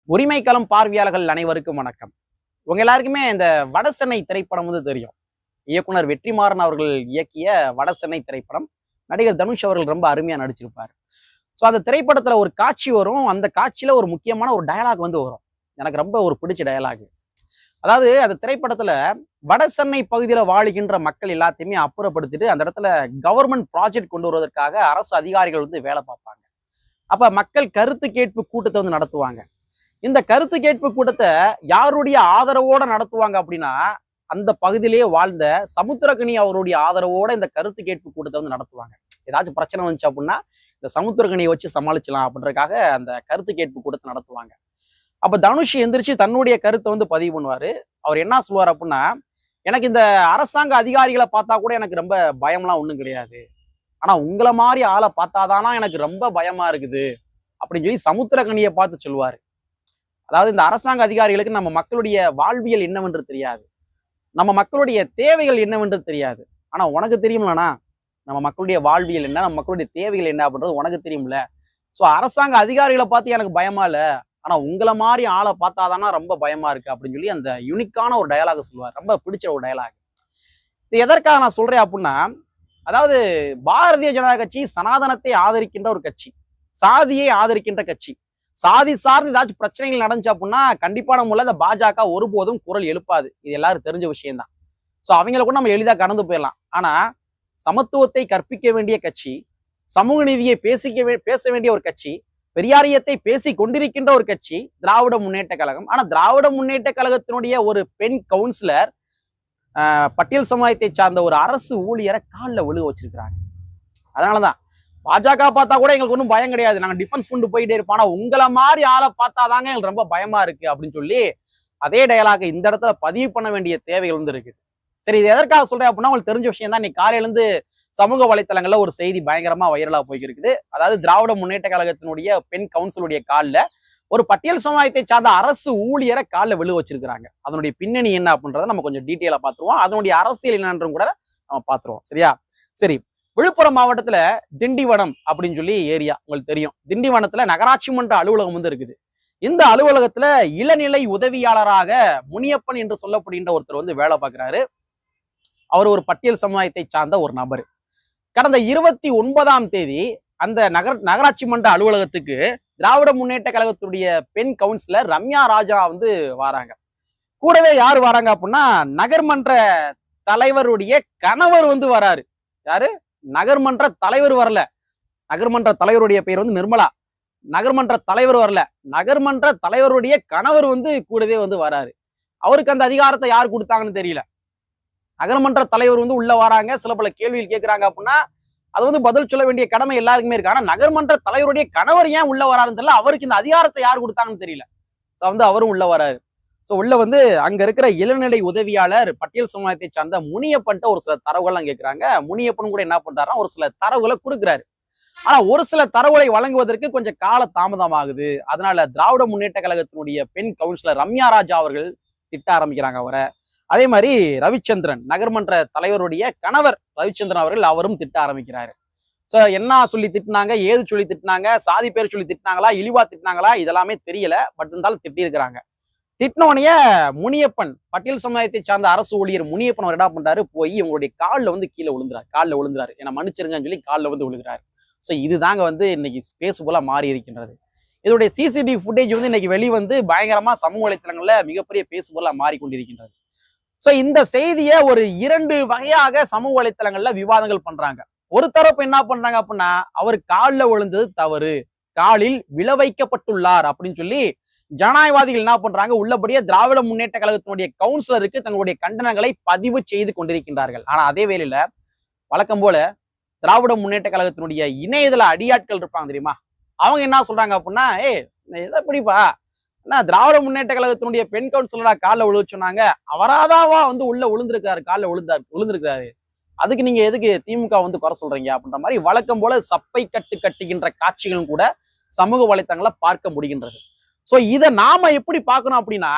உரிமைக்களம் பார்வையாளர்கள் அனைவருக்கும் வணக்கம். உங்க எல்லாருக்குமே இந்த வடசென்னை திரைப்படம் வந்து தெரியும். இயக்குனர் வெற்றிமாறன் அவர்கள் இயக்கிய வடசென்னை திரைப்படம். நடிகர் தனுஷ் அவர்கள் ரொம்ப அருமையா நடிச்சிருப்பார். ஸோ அந்த திரைப்படத்துல ஒரு காட்சி வரும். அந்த காட்சியில ஒரு முக்கியமான ஒரு டயலாக் வந்து வரும். எனக்கு ரொம்ப ஒரு பிடிச்ச டயலாக். அதாவது அந்த திரைப்படத்துல வடசென்னை பகுதியில வாழுகின்ற மக்கள் எல்லாத்தையுமே அப்புறப்படுத்திட்டு அந்த இடத்துல கவர்மெண்ட் ப்ராஜெக்ட் கொண்டு வருவதற்காக அரசு அதிகாரிகள் வந்து வேலை பார்ப்பாங்க. அப்ப மக்கள் கருத்து கேட்பு கூட்டத்தை வந்து நடத்துவாங்க. இந்த கருத்து கேட்பு கூட்டத்தை யாருடைய ஆதரவோட நடத்துவாங்க அப்படின்னா, அந்த பகுதியிலேயே வாழ்ந்த சமுத்திரக்கனி அவருடைய ஆதரவோட இந்த கருத்து கேட்பு கூட்டத்தை வந்து நடத்துவாங்க. ஏதாச்சும் பிரச்சனை வந்துச்சு அப்படின்னா இந்த சமுத்திரக்கனியை வச்சு சமாளிச்சலாம் அப்படின்றதுக்காக அந்த கருத்து கேட்பு கூட்டத்தை நடத்துவாங்க. அப்ப தனுஷ் எந்திரிச்சு தன்னுடைய கருத்தை வந்து பதிவு பண்ணுவாரு. அவர் என்ன சொல்லுவார் அப்படின்னா, எனக்கு இந்த அரசாங்க அதிகாரிகளை பார்த்தா கூட எனக்கு ரொம்ப பயம்லாம் ஒன்றும் கிடையாது. ஆனா உங்களை மாதிரி ஆளை பார்த்தாதானா எனக்கு ரொம்ப பயமா இருக்குது அப்படின்னு சொல்லி சமுத்திரக்கனியை பார்த்து சொல்லுவாரு. அதாவது இந்த அரசாங்க அதிகாரிகளுக்கு நம்ம மக்களுடைய வாழ்வியல் என்னவென்று தெரியாது, நம்ம மக்களுடைய தேவைகள் என்னவென்று தெரியாது. ஆனா உனக்கு தெரியும்லண்ணா, நம்ம மக்களுடைய வாழ்வியல் என்ன, நம்ம மக்களுடைய தேவைகள் என்ன அப்படின்றது உனக்கு தெரியும்ல. ஸோ அரசாங்க அதிகாரிகளை பார்த்து எனக்கு பயமா இல்லை, ஆனா உங்களை மாதிரி ஆளை பார்த்தாதானா ரொம்ப பயமா இருக்கு அப்படின்னு சொல்லி அந்த யூனிக்கான ஒரு டயலாக் சொல்லுவார். ரொம்ப பிடிச்ச ஒரு டயலாக். இது எதற்காக நான் சொல்றேன் அப்படின்னா, அதாவது பாரதிய ஜனதா கட்சி சனாதனத்தை ஆதரிக்கின்ற ஒரு கட்சி, சாதியை ஆதரிக்கின்ற கட்சி. சாதி சார்ந்து ஏதாச்சும் பிரச்சனைகள் நடந்துச்சு அப்படின்னா கண்டிப்பான முறையில் இந்த பாஜக ஒருபோதும் குரல் எழுப்பாது. இது எல்லாரும் தெரிஞ்ச விஷயம்தான். ஸோ அவங்கள கூட நம்ம எளிதாக கடந்து போயிடலாம். ஆனா சமத்துவத்தை கற்பிக்க வேண்டிய கட்சி, சமூக நீதியை பேச வேண்டிய ஒரு கட்சி, பெரியாரியத்தை பேசி கொண்டிருக்கின்ற ஒரு கட்சி திராவிட முன்னேற்ற கழகம். ஆனா திராவிட முன்னேற்ற கழகத்தினுடைய ஒரு பெண் கவுன்சிலர் பட்டியல் சமுதாயத்தை சார்ந்த ஒரு அரசு ஊழியரை காலில் விழுக வச்சிருக்கிறாங்க. அதனாலதான் பாஜக பார்த்தா கூட எங்களுக்கு ஒன்றும் பயம் கிடையாது, நாங்கள் டிஃபென்ஸ் கொண்டு போயிட்டே இருப்போம், ஆனா உங்களை மாதிரி ஆளை பார்த்தாதாங்க எங்களுக்கு ரொம்ப பயமா இருக்கு அப்படின்னு சொல்லி அதே டயலாக இந்த இடத்துல பதிவு பண்ண வேண்டிய தேவைகள் வந்து இருக்கு. சரி, இது எதற்காக சொல்றேன் அப்படின்னா, உங்களுக்கு தெரிஞ்ச விஷயம் தான். இன்னைக்கு காலையிலிருந்து சமூக வலைத்தளங்கள்ல ஒரு செய்தி பயங்கரமா வைரலா போய்க்கிருக்குது. அதாவது திராவிட முன்னேற்ற கழகத்தினுடைய பெண் கவுன்சிலுடைய காலில் ஒரு பட்டியல் சமுதாயத்தை சார்ந்த அரசு ஊழியரை காலில் விழு வச்சிருக்கிறாங்க. அதனுடைய பின்னணி என்ன அப்படின்றத நம்ம கொஞ்சம் டீட்டெயிலா பார்த்துருவோம். அதனுடைய அரசியல் என்னன்றும் கூட நம்ம பார்த்துருவோம். சரியா? சரி, விழுப்புரம் மாவட்டத்துல திண்டிவனம் அப்படின்னு சொல்லி ஏரியா உங்களுக்கு தெரியும். திண்டிவனத்துல நகராட்சி மன்ற அலுவலகம் வந்து இருக்குது. இந்த அலுவலகத்துல இளநிலை உதவியாளராக முனியப்பன் என்று சொல்லப்படுகின்ற ஒருத்தர் வந்து வேலை பார்க்கிறாரு. அவர் ஒரு பட்டியல் சமுதாயத்தை சார்ந்த ஒரு நபர். கடந்த 29ஆம் தேதி அந்த நகராட்சி மன்ற அலுவலகத்துக்கு திராவிட முன்னேற்ற கழகத்துடைய பெண் கவுன்சிலர் ரம்யா ராஜா வந்து வராங்க. கூடவே யார் வராங்க அப்படின்னா, நகர்மன்ற தலைவருடைய கணவர் வந்து வராரு. யாரு? நகர்மன்ற தலைவர் வரல. நகர்மன்ற தலைவருடைய பெயர் வந்து நிர்மலா. நகர்மன்ற தலைவர் வரல, நகர்மன்ற தலைவருடைய கணவர் வந்து கூடவே வந்து வராரு. அவருக்கு அந்த அதிகாரத்தை யார் கொடுத்தாங்கன்னு தெரியல. நகர்மன்ற தலைவர் வந்து உள்ள வராங்க, சில பல கேள்விகள் கேட்கிறாங்க அப்படின்னா அது வந்து பதில் சொல்ல வேண்டிய கடமை எல்லாருக்குமே இருக்கு. ஆனா நகர்மன்ற தலைவருடைய கணவர் ஏன் உள்ள வராருன்னு தெரியல, அவருக்கு இந்த அதிகாரத்தை யார் கொடுத்தாங்கன்னு தெரியல. ஸோ வந்து அவரும் உள்ள வராரு. ஸோ உள்ள வந்து அங்க இருக்கிற இளநிலை உதவியாளர் பட்டியல் சமுதாயத்தை சார்ந்த முனியப்பன்ட்ட ஒரு சில தரவுகள்லாம் கேட்கிறாங்க. முனியப்பன் கூட என்ன பண்றாருன்னா ஒரு சில தரவுகளை கொடுக்குறாரு. ஆனா ஒரு சில தரவுகளை வழங்குவதற்கு கொஞ்சம் கால தாமதம் ஆகுது. அதனால திராவிட முன்னேற்ற கழகத்தினுடைய பெண் கவுன்சிலர் ரம்யா ராஜா அவர்கள் திட்ட ஆரம்பிக்கிறாங்க அவரை. அதே மாதிரி ரவிச்சந்திரன், நகர்மன்ற தலைவருடைய கணவர் ரவிச்சந்திரன் அவர்கள், அவரும் திட்ட ஆரம்பிக்கிறாரு. ஸோ என்ன சொல்லி திட்டினாங்க, ஏது சொல்லி திட்டினாங்க, சாதி பேர் சொல்லி திட்டினாங்களா, இழிவா திட்டினாங்களா, இதெல்லாமே தெரியல. பட் இருந்தாலும் திட்டி இருக்கிறாங்க. திட்டினோடனே முனியப்பன், பட்டியல் சமுதாயத்தை சார்ந்த அரசு ஊழியர் முனியப்பன் அவர் என்ன பண்றாரு, போய் உங்களுடைய காலில் வந்து கீழே விழுந்துறாரு. என்னை மன்னிச்சிருங்கன்னு சொல்லி காலில் வந்து விழுகிறாரு. ஸோ இதுதாங்க வந்து இன்னைக்கு ஸ்பேஸ் போல மாறி இருக்கின்றது. இதோடைய சிசிடிவி ஃபுட்டேஜ் வந்து இன்னைக்கு வெளிவந்து பயங்கரமா சமூக வலைத்தளங்கள்ல மிகப்பெரிய பேசு பொருளா மாறிக்கொண்டிருக்கின்றது. ஸோ இந்த செய்தியை ஒரு 2 வகையாக சமூக வலைத்தளங்கள்ல விவாதங்கள் பண்றாங்க. ஒரு தரப்பு என்ன பண்றாங்க அப்படின்னா, அவர் காலில் விழுந்தது தவறு, காலில் விழ வைக்கப்பட்டுள்ளார் அப்படின்னு சொல்லி ஜனநாயகவாதிகள் என்ன பண்றாங்க, உள்ளபடியே திராவிட முன்னேற்ற கழகத்தினுடைய கவுன்சிலருக்கு தங்களுடைய கண்டனங்களை பதிவு செய்து கொண்டிருக்கின்றார்கள். ஆனா அதே வேளையில வழக்கம் போல திராவிட முன்னேற்ற கழகத்தினுடைய இணையதள அடியாட்கள் இருப்பாங்க தெரியுமா, அவங்க என்ன சொல்றாங்க அப்படின்னா, எதை பிடிப்பா, என்ன திராவிட முன்னேற்ற கழகத்தினுடைய பெண் கவுன்சிலரா காலில் விழு சொன்னாங்க, அவராதாவா வந்து உள்ள விழுந்திருக்காரு, காலில் விழுந்திருக்காரு, அதுக்கு நீங்க எதுக்கு திமுக வந்து குறை சொல்றீங்க அப்படின்ற மாதிரி வழக்கம் போல சப்பை கட்டுகின்ற காட்சிகளும் கூட சமூக வலைத்தளங்களை பார்க்க முடிகின்றது. ஸோ இதை நாம எப்படி பார்க்கணும் அப்படின்னா,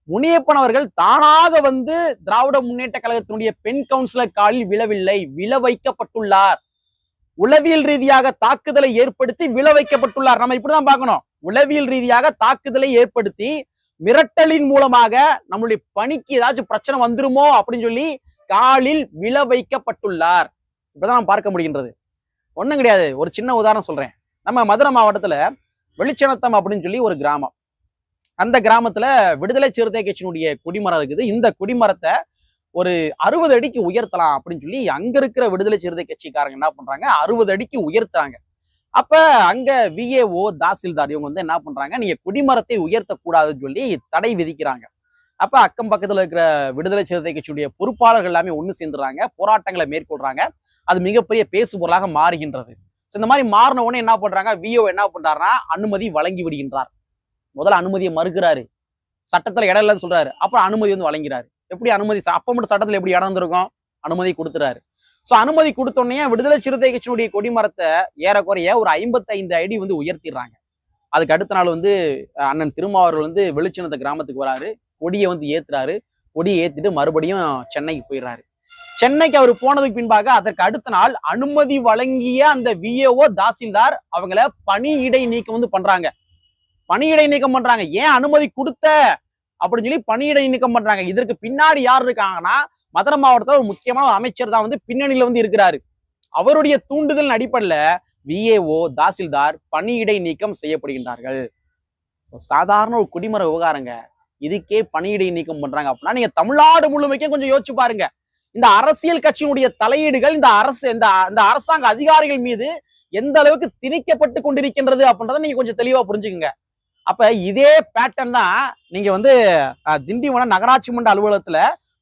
முனியப்பன் அவர்கள் தானாக வந்து திராவிட முன்னேற்ற கழகத்தினுடைய பெண் கவுன்சிலர் காலில் விழவில்லை, விழ வைக்கப்பட்டுள்ளார். உளவியல் ரீதியாக தாக்குதலை ஏற்படுத்தி விழ வைக்கப்பட்டுள்ளார். நம்ம இப்படிதான் பார்க்கணும். உளவியல் ரீதியாக தாக்குதலை ஏற்படுத்தி மிரட்டலின் மூலமாக நம்மளுடைய பணிக்கு ஏதாச்சும் பிரச்சனை வந்துருமோ அப்படின்னு சொல்லி காலில் விழ வைக்கப்பட்டுள்ளார். இப்பதான் நம்ம பார்க்க முடிகின்றது. ஒண்ணும் கிடையாது. ஒரு சின்ன உதாரணம் சொல்றேன். நம்ம மதுரை மாவட்டத்துல வெளிச்சனத்தம் அப்படின்னு சொல்லி ஒரு கிராமம். அந்த கிராமத்துல விடுதலை சிறுத்தை கட்சியினுடைய கொடிமரம் இருக்குது. இந்த கொடிமரத்தை ஒரு 60 அடிக்கு உயர்த்தலாம் அப்படின்னு சொல்லி அங்க இருக்கிற விடுதலை சிறுத்தை கட்சிக்காரங்க என்ன பண்றாங்க, 60 அடிக்கு உயர்த்துறாங்க. அப்ப அங்க விஏஓ தாசில்தார் இவங்க வந்து என்ன பண்றாங்க, நீங்க கொடிமரத்தை உயர்த்தக்கூடாதுன்னு சொல்லி தடை விதிக்கிறாங்க. அப்ப அக்கம் பக்கத்துல இருக்கிற விடுதலை சிறுத்தை கட்சியுடைய பொறுப்பாளர்கள் எல்லாமே ஒண்ணு சேர்ந்துறாங்க, போராட்டங்களை மேற்கொள்றாங்க. அது மிகப்பெரிய பேசு பொருளாக மாறுகின்றது. இந்த மாதிரி மாறின உடனே என்ன பண்றாங்க, விஓ என்ன பண்றாருன்னா அனுமதி வழங்கி விடுகின்றார். முதல்ல அனுமதியை மறுக்கிறாரு, சட்டத்துல இடம் இல்லைன்னு சொல்றாரு. அப்புறம் அனுமதி வந்து வழங்கிறாரு. எப்படி அனுமதி, அப்ப மட்டும் சட்டத்துல எப்படி இடம் இருந்திருக்கும், அனுமதி கொடுத்துறாரு. சோ அனுமதி கொடுத்தோடனே விடுதலை சிறுத்தை கட்சியினுடைய கொடிமரத்தை ஏறக்குறைய ஒரு 55 அடி வந்து உயர்த்திடுறாங்க. அதுக்கு அடுத்த நாள் வந்து அண்ணன் திருமாவர்கள் வந்து வெளிச்சினத்த கிராமத்துக்கு வராரு, கொடியை வந்து ஏத்துறாரு. கொடியை ஏத்திட்டு மறுபடியும் சென்னைக்கு போயிடுறாரு. சென்னைக்கு அவர் போனதுக்கு பின்பாக அதற்கு அடுத்த நாள் அனுமதி வழங்கிய அந்த விஏஓ தாசில்தார் அவங்கள பணியிடை நீக்கம் வந்து பண்றாங்க. பணியிடை நீக்கம் பண்றாங்க. ஏன் அனுமதி கொடுத்த அப்படின்னு சொல்லி பணியிடை நீக்கம் பண்றாங்க. இதற்கு பின்னாடி யார் இருக்காங்கன்னா, மதுரை மாவட்டத்தில் ஒரு முக்கியமான ஒரு அமைச்சர் தான் வந்து பின்னணியில வந்து இருக்கிறாரு. அவருடைய தூண்டுதல் அடிப்படையில விஏஓ தாசில்தார் பணியிடை நீக்கம் செய்யப்படுகின்றார்கள். சாதாரண ஒரு குடிமர விவகாரங்க, இதுக்கே பணியிடை நீக்கம் பண்றாங்க அப்படின்னா நீங்க தமிழ்நாடு முழுமைக்கும் கொஞ்சம் யோசிச்சு பாருங்க. இந்த அரசியல் கட்சியினுடைய தலையீடுகள் இந்த அரசாங்க அதிகாரிகள் மீது எந்த அளவுக்கு திணிக்கப்பட்டு கொண்டிருக்கின்றது அப்படின்றத நீங்க கொஞ்சம் தெளிவா புரிஞ்சுக்குங்க. அப்ப இதே பேட்டர்ன் தான் நீங்க வந்து திண்டிவனம் நகராட்சி மன்ற அலுவலகத்துல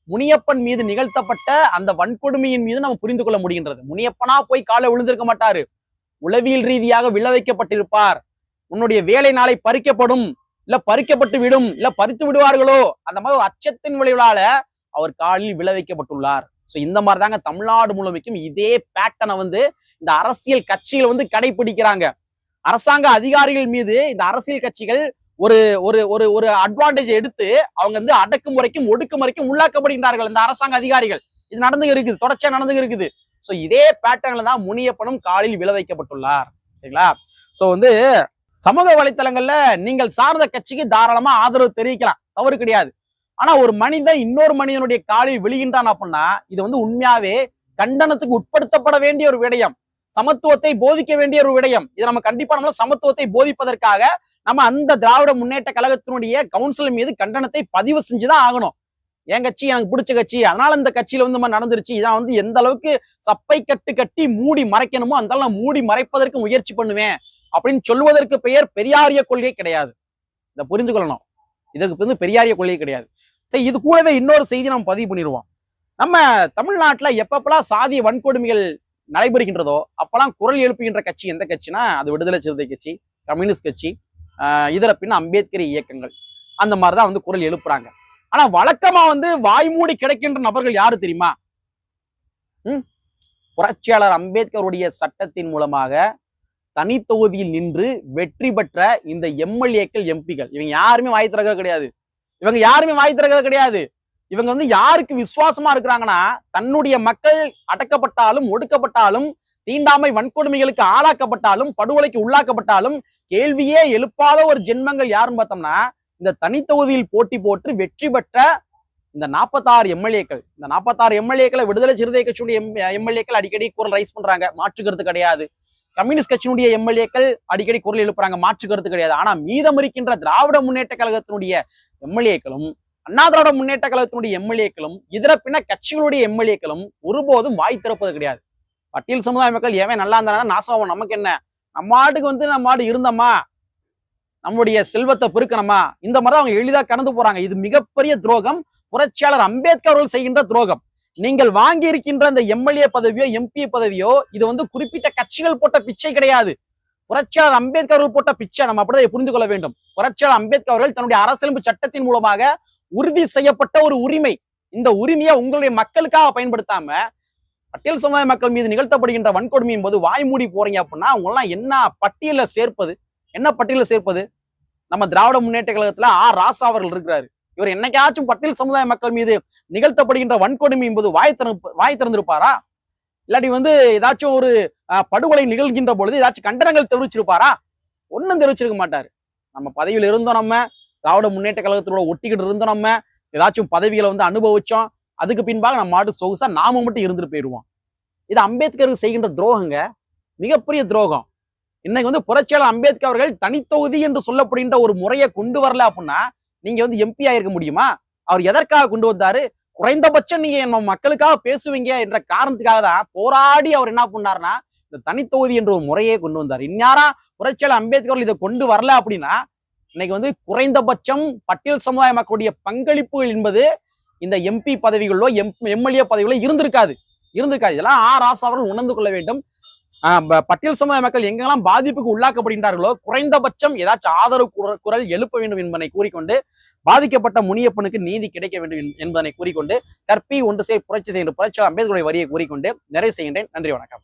முனியப்பன் மீது நிகழ்த்தப்பட்ட அந்த வன்கொடுமையின் மீது நம்ம புரிந்து கொள்ள முடிகின்றது. முனியப்பனா போய் காலை விழுந்திருக்க மாட்டாரு, உளவியல் ரீதியாக விழ வைக்கப்பட்டிருப்பார். உன்னுடைய வேலை நாளை பறிக்கப்படும், இல்ல பறிக்கப்பட்டு விடும், இல்ல பறித்து விடுவார்களோ அந்த மாதிரி அச்சத்தின் விளைவுகளால அவர் காலில் விழ வைக்கப்பட்டுள்ளார். சோ இந்த மாதிரி தாங்க தமிழ்நாடு முழுமைக்கும் இதே பேட்டர்னை வந்து இந்த அரசியல் கட்சிகள் வந்து கடைபிடிக்கிறாங்க. அரசாங்க அதிகாரிகள் மீது இந்த அரசியல் கட்சிகள் ஒரு ஒரு ஒரு ஒரு அட்வான்டேஜ் எடுத்து அவங்க வந்து அடக்குமுறைக்கும் ஒடுக்குமுறைக்கும் உள்ளாக்கப்படுகின்றார்கள் இந்த அரசாங்க அதிகாரிகள். இது நடந்து இருக்குது, தொடர்ச்சியா நடந்து இருக்குது. சோ இதே பேட்டர்ன்ல தான் முனியப்பனும் காலில் விழ வைக்கப்பட்டுள்ளார். சரிங்களா? சோ வந்து சமூக வலைத்தளங்கள்ல நீங்கள் சார்ந்த கட்சிக்கு தாராளமா ஆதரவு தெரிவிக்கலாம், தவறு கிடையாது. ஆனா ஒரு மனிதன் இன்னொரு மனிதனுடைய காலில் விழுகின்றான் அப்படின்னா இது வந்து உண்மையாவே கண்டனத்துக்கு உட்படுத்தப்பட வேண்டிய ஒரு விடயம், சமத்துவத்தை போதிக்க வேண்டிய ஒரு விடயம். இது நம்ம கண்டிப்பா நம்ம சமத்துவத்தை போதிப்பதற்காக நம்ம அந்த திராவிட முன்னேற்ற கழகத்தினுடைய கவுன்சில் மீது கண்டனத்தை பதிவு செஞ்சுதான் ஆகணும். என் கட்சி எனக்கு பிடிச்ச கட்சி, அதனால இந்த கட்சியில வந்து நடந்துருச்சு, இதான் வந்து எந்த அளவுக்கு சப்பை கட்டு கட்டி மூடி மறைக்கணுமோ அந்த நான் மூடி மறைப்பதற்கு முயற்சி பண்ணுவேன் அப்படின்னு சொல்வதற்கு பெயர் பெரியாரிய கொள்கை கிடையாது. இதை புரிந்து கொள்ளணும். இதற்கு வந்து பெரியாரிய கொள்கை கிடையாது. சரி, இது கூடவே இன்னொரு செய்தி நம்ம பதிவு பண்ணிடுவோம். நம்ம தமிழ்நாட்டுல எப்பப்பெல்லாம் சாதிய வன்கொடுமைகள் நடைபெறுகின்றதோ அப்பெல்லாம் குரல் எழுப்புகின்ற கட்சி எந்த கட்சினா அது விடுதலை சிறுத்தை கட்சி, கம்யூனிஸ்ட் கட்சி, இதர பின்ன அம்பேத்கர் இயக்கங்கள், அந்த மாதிரிதான் வந்து குரல் எழுப்புறாங்க. ஆனா வழக்கமா வந்து வாய்மூடி கிடைக்கின்ற நபர்கள் யாரு தெரியுமா? புரட்சியாளர் அம்பேத்கருடைய சட்டத்தின் மூலமாக தனி தொகுதியில் நின்று வெற்றி பெற்ற இந்த எம்எல்ஏக்கள், எம்பிகள், இவங்க யாருமே வாய் திறக்கிறது கிடையாது. இவங்க வந்து யாருக்கு விசுவாசமா இருக்கிறாங்கன்னா, தன்னுடைய மக்கள் அடக்கப்பட்டாலும் ஒடுக்கப்பட்டாலும் தீண்டாமை வன்கொடுமைகளுக்கு ஆளாக்கப்பட்டாலும் படுகொலைக்கு உள்ளாக்கப்பட்டாலும் கேள்வியே எழுப்பாத ஒரு ஜென்மங்கள் யாருன்னு பார்த்தோம்னா இந்த தனித்தொகுதியில் போட்டி போட்டு வெற்றி பெற்ற இந்த 46 எம்எல்ஏக்கள். இந்த 46 எம்எல்ஏக்களை விடுதலை சிறுத்தை கட்சியுடைய எம்எல்ஏக்கள் அடிக்கடி குரல் ரைஸ் பண்றாங்க, மாற்று கருத்து கிடையாது. கம்யூனிஸ்ட் கட்சியினுடைய எம்எல்ஏக்கள் அடிக்கடி குரல் எழுப்புறாங்க, மாற்று கருத்து கிடையாது. ஆனா மீதம் இருக்கின்ற திராவிட முன்னேற்ற கழகத்தினுடைய எம்எல்ஏக்களும் அண்ணா திராவிட முன்னேற்ற கழகத்தினுடைய எம்எல்ஏக்களும் இதர பின்ன கட்சிகளுடைய எம்எல்ஏக்களும் ஒருபோதும் வாய் திறப்பது கிடையாது. பட்டியல் சமுதாய மக்கள் ஏன் நல்லா இருந்தானா நாசம், நமக்கு என்ன, நம்ம ஆட்டுக்கு வந்து நம்ம ஆடு இருந்தோமா, நம்முடைய செல்வத்தை பெருக்கணுமா, இந்த மாதிரி அவங்க எளிதா கடந்து போறாங்க. இது மிகப்பெரிய துரோகம், புரட்சியாளர் அம்பேத்கர் அவர்கள் செய்கின்ற துரோகம். நீங்கள் வாங்கி இருக்கின்ற இந்த எம்எல்ஏ பதவியோ எம்பி பதவியோ இது வந்து குறிப்பிட்ட கட்சிகள் போட்ட பிச்சை கிடையாது, புரட்சியாளர் அம்பேத்கர் அவர்கள் போட்ட பிச்சை. நம்ம அப்படிதான் புரிந்து கொள்ள வேண்டும். புரட்சியாளர் அம்பேத்கர் அவர்கள் தன்னுடைய அரசியலமைப்பு சட்டத்தின் மூலமாக உறுதி செய்யப்பட்ட ஒரு உரிமை. இந்த உரிமையை உங்களுடைய மக்களுக்காக பயன்படுத்தாம பட்டியல் சமுதாய மக்கள் மீது நிகழ்த்தப்படுகின்ற வன்கொடுமையின் போது வாய் மூடி போறீங்க அப்படின்னா அவங்கெல்லாம் என்ன பட்டியல சேர்ப்பது, என்ன பட்டியல சேர்ப்பது? நம்ம திராவிட முன்னேற்ற கழகத்துல ராசா அவர்கள் இருக்கிறாரு. இவர் என்னைக்காச்சும் பட்டியல் சமுதாய மக்கள் மீது நிகழ்த்தப்படுகின்ற வன்கொடுமை என்பது வாய் திறந்திருப்பாரா? இல்லாட்டி வந்து ஏதாச்சும் ஒரு படுகொலை நிகழ்கின்ற பொழுது ஏதாச்சும் கண்டனங்கள் தெரிவிச்சிருப்பாரா? ஒன்னும் தெரிவிச்சிருக்க மாட்டாரு. நம்ம பதவியில் இருந்தோம், நம்ம திராவிட முன்னேற்ற கழகத்தோட ஒட்டிக்கிட்டு இருந்தோம், நம்ம ஏதாச்சும் பதவிகளை வந்து அனுபவிச்சோம், அதுக்கு பின்பாக நம்ம மாட்டு சொகுசா நாம மட்டும் இருந்துட்டு போயிடுவோம். இது அம்பேத்கருக்கு செய்கின்ற துரோகங்க, மிகப்பெரிய துரோகம். இன்னைக்கு வந்து புரட்சியாளர் அம்பேத்கர் அவர்கள் தனித்தொகுதி என்று சொல்லப்படுகின்ற ஒரு முறையை கொண்டு வரல அப்படின்னா நீங்க வந்து எம்பி ஆயிருக்க முடியுமா? அவர் எதற்காக கொண்டு வந்தாரு? குறைந்தபட்சம் நீங்க நம்ம மக்களுக்காக பேசுவீங்க என்ற காரணத்துக்காக தான் போராடி அவர் என்ன பண்ணாருன்னா இந்த தனித்தொகுதி என்ற ஒரு முறையே கொண்டு வந்தார். இந்நேரா புரட்சியாளர் அம்பேத்கர் இதை கொண்டு வரல அப்படின்னா இன்னைக்கு வந்து குறைந்தபட்சம் பட்டியல் சமுதாய மக்களுடைய பங்களிப்பு என்பது இந்த எம்பி பதவிகளோ எம்எல்ஏ பதவிகளோ இருந்திருக்காது. இதெல்லாம் ராசா அவர்கள் உணர்ந்து கொள்ள வேண்டும். பட்டியல் சமுதாய மக்கள் எங்கெல்லாம் பாதிப்புக்கு உள்ளாக்கப்படுகின்றார்களோ குறைந்தபட்சம் ஏதாச்சும் ஆதரவு குரல் எழுப்ப வேண்டும் என்பதை கூறிக்கொண்டு பாதிக்கப்பட்ட முனியப்பனுக்கு நீதி கிடைக்க வேண்டும் என்பதனை கூறிக்கொண்டு கற்பி ஒன்று புரட்சி செய்கின்ற புரட்சியாளர் அம்பேத்கருடைய வரியை கூறிக்கொண்டு நிறைவு செய்கின்றேன். நன்றி, வணக்கம்.